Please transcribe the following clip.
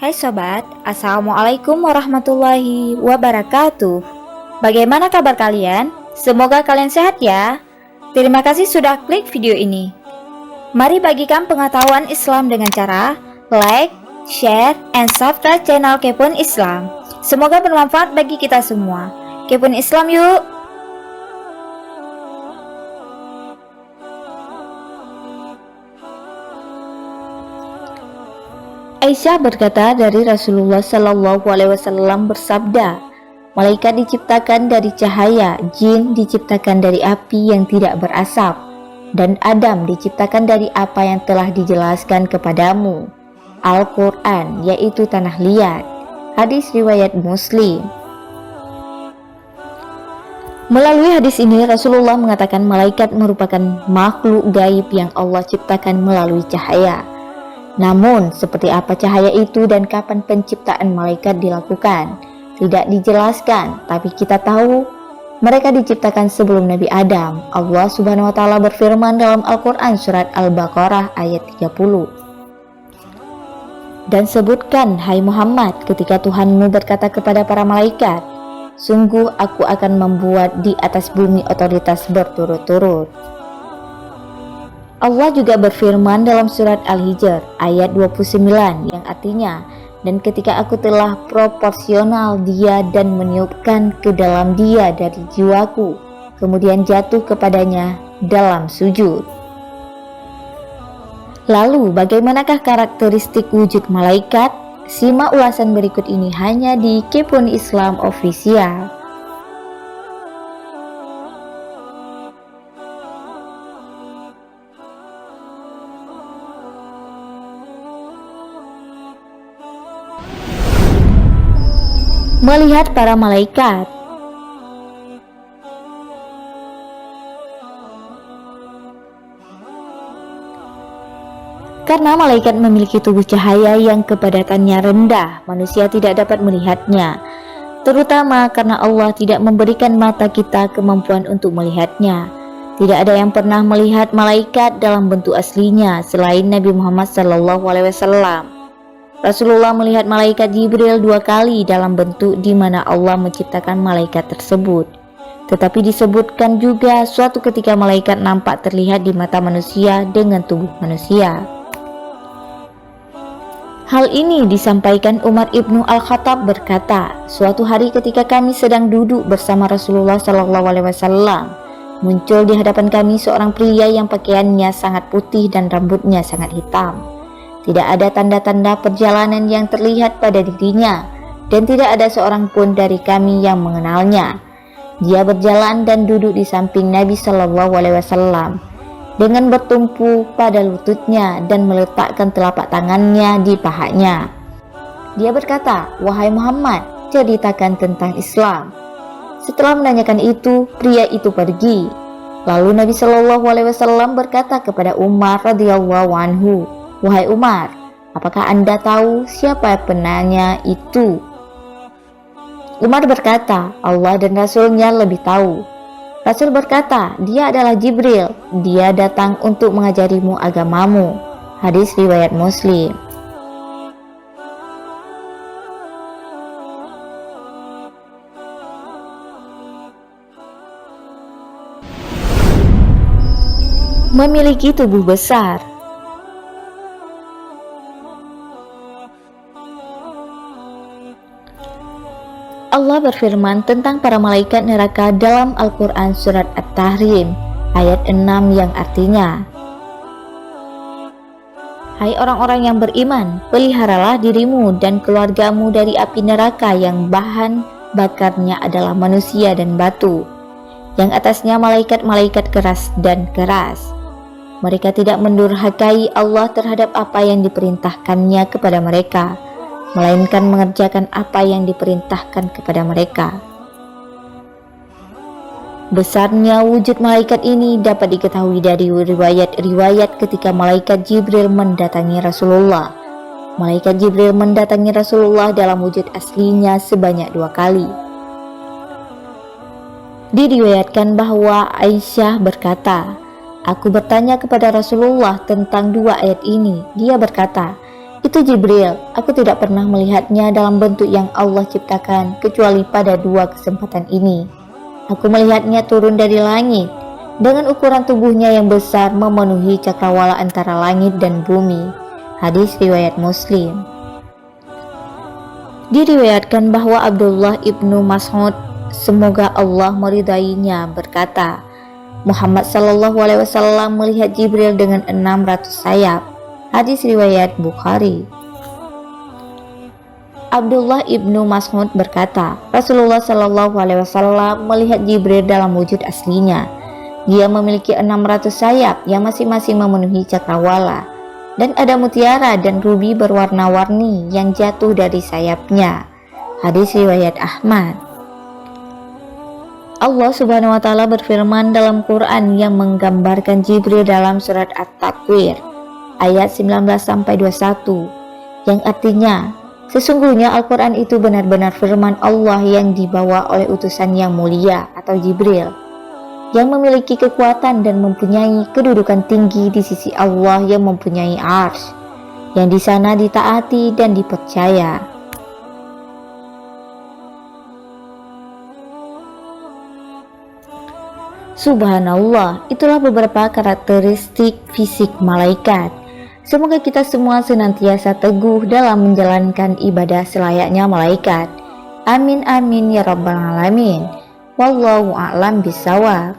Hai sobat, Assalamualaikum warahmatullahi wabarakatuh. Bagaimana kabar kalian? Semoga kalian sehat ya. Terima kasih sudah klik video ini. Mari bagikan pengetahuan Islam dengan cara like, share, and subscribe channel Kepoin Islam. Semoga bermanfaat bagi kita semua. Kepoin Islam yuk! Aisyah berkata dari Rasulullah Shallallahu Alaihi Wasallam bersabda, malaikat diciptakan dari cahaya, jin diciptakan dari api yang tidak berasap, dan Adam diciptakan dari apa yang telah dijelaskan kepadamu, Al-Quran, yaitu tanah liat. Hadis riwayat Muslim. Melalui hadis ini Rasulullah mengatakan malaikat merupakan makhluk gaib yang Allah ciptakan melalui cahaya. Namun, seperti apa cahaya itu dan kapan penciptaan malaikat dilakukan, tidak dijelaskan, tapi kita tahu mereka diciptakan sebelum Nabi Adam. Allah Subhanahu wa Ta'ala berfirman dalam Al-Quran surat Al-Baqarah ayat 30. Dan sebutkan, hai Muhammad, ketika Tuhanmu berkata kepada para malaikat, sungguh aku akan membuat di atas bumi otoritas berturut-turut. Allah juga berfirman dalam surat Al-Hijr ayat 29 yang artinya, dan ketika aku telah proporsional dia dan meniupkan ke dalam dia dari jiwaku, kemudian jatuh kepadanya dalam sujud. Lalu bagaimanakah karakteristik wujud malaikat? Simak ulasan berikut ini hanya di Kepoin Islam Official. Melihat para malaikat. Karena malaikat memiliki tubuh cahaya yang kepadatannya rendah, manusia tidak dapat melihatnya, terutama karena Allah tidak memberikan mata kita kemampuan untuk melihatnya. Tidak ada yang pernah melihat malaikat dalam bentuk aslinya selain Nabi Muhammad SAW. Rasulullah melihat malaikat Jibril 2 kali dalam bentuk di mana Allah menciptakan malaikat tersebut. Tetapi disebutkan juga suatu ketika malaikat nampak terlihat di mata manusia dengan tubuh manusia. Hal ini disampaikan Umar ibnu Al-Khattab berkata, suatu hari ketika kami sedang duduk bersama Rasulullah SAW, muncul di hadapan kami seorang pria yang pakaiannya sangat putih dan rambutnya sangat hitam. Tidak ada tanda-tanda perjalanan yang terlihat pada dirinya, dan tidak ada seorang pun dari kami yang mengenalnya. Dia berjalan dan duduk di samping Nabi Shallallahu Alaihi Wasallam dengan bertumpu pada lututnya dan meletakkan telapak tangannya di pahanya. Dia berkata, wahai Muhammad, ceritakan tentang Islam. Setelah menanyakan itu, pria itu pergi. Lalu Nabi Shallallahu Alaihi Wasallam berkata kepada Umar radhiyallahu anhu, wahai Umar, apakah Anda tahu siapa penanya itu? Umar berkata, Allah dan Rasulnya lebih tahu. Rasul berkata, dia adalah Jibril, dia datang untuk mengajarimu agamamu. Hadis riwayat Muslim. Memiliki tubuh besar. Allah berfirman tentang para malaikat neraka dalam Al-Quran surat At-Tahrim ayat 6 yang artinya, hai orang-orang yang beriman, peliharalah dirimu dan keluargamu dari api neraka yang bahan bakarnya adalah manusia dan batu, yang atasnya malaikat-malaikat keras dan keras. Mereka tidak mendurhakai Allah terhadap apa yang diperintahkannya kepada mereka, melainkan mengerjakan apa yang diperintahkan kepada mereka. Besarnya wujud malaikat ini dapat diketahui dari riwayat-riwayat ketika malaikat Jibril mendatangi Rasulullah. Malaikat Jibril mendatangi Rasulullah dalam wujud aslinya sebanyak 2 kali. Diriwayatkan bahwa Aisyah berkata, aku bertanya kepada Rasulullah tentang 2 ayat ini. Dia berkata, Itu Jibril, aku tidak pernah melihatnya dalam bentuk yang Allah ciptakan kecuali pada 2 kesempatan ini. Aku melihatnya turun dari langit dengan ukuran tubuhnya yang besar memenuhi cakrawala antara langit dan bumi. Hadis riwayat Muslim. Diriwayatkan bahwa Abdullah ibnu Mas'ud, semoga Allah meridainya, berkata, Muhammad Shallallahu Alaihi Wasallam melihat Jibril dengan 600 sayap. Hadis riwayat Bukhari. Abdullah ibnu Mas'ud berkata, Rasulullah Shallallahu Alaihi Wasallam melihat Jibril dalam wujud aslinya. Dia memiliki 600 sayap yang masing-masing memenuhi cakrawala, dan ada mutiara dan rubi berwarna-warni yang jatuh dari sayapnya. Hadis riwayat Ahmad. Allah Subhanahu wa taala berfirman dalam Quran yang menggambarkan Jibril dalam surat At-Takwir ayat 19-21 yang artinya, sesungguhnya Al-Quran itu benar-benar firman Allah yang dibawa oleh utusan yang mulia atau Jibril, yang memiliki kekuatan dan mempunyai kedudukan tinggi di sisi Allah yang mempunyai arsy, yang di sana ditaati dan dipercaya. Subhanallah, itulah beberapa karakteristik fisik malaikat. Semoga kita semua senantiasa teguh dalam menjalankan ibadah selayaknya malaikat. Amin amin ya rabbal alamin. Wallahu a'lam bishawab.